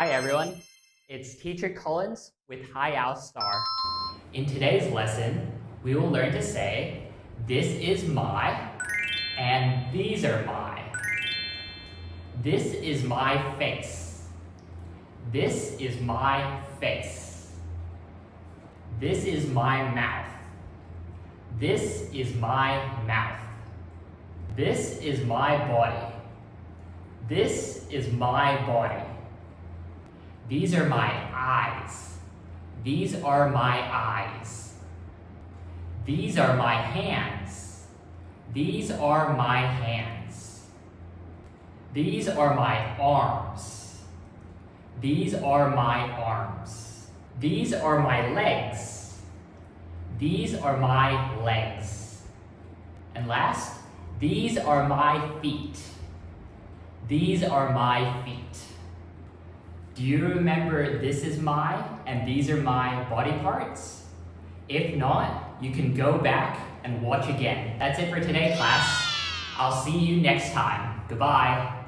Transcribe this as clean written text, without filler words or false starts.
Hi everyone, it's Teacher Collins with Hi Owl Star. In today's lesson, we will learn to say, this is my, and these are my. This is my face. This is my face. This is my mouth. This is my mouth. This is my body. This is my body. These are my eyes. These are my eyes. These are my hands. These are my hands. These are my arms. These are my arms. These are my legs. These are my legs. And last, these are my feet. These are my feet. Do you remember this is my and these are my body parts? If not, you can go back and watch again. That's it for today, class. I'll see you next time. Goodbye.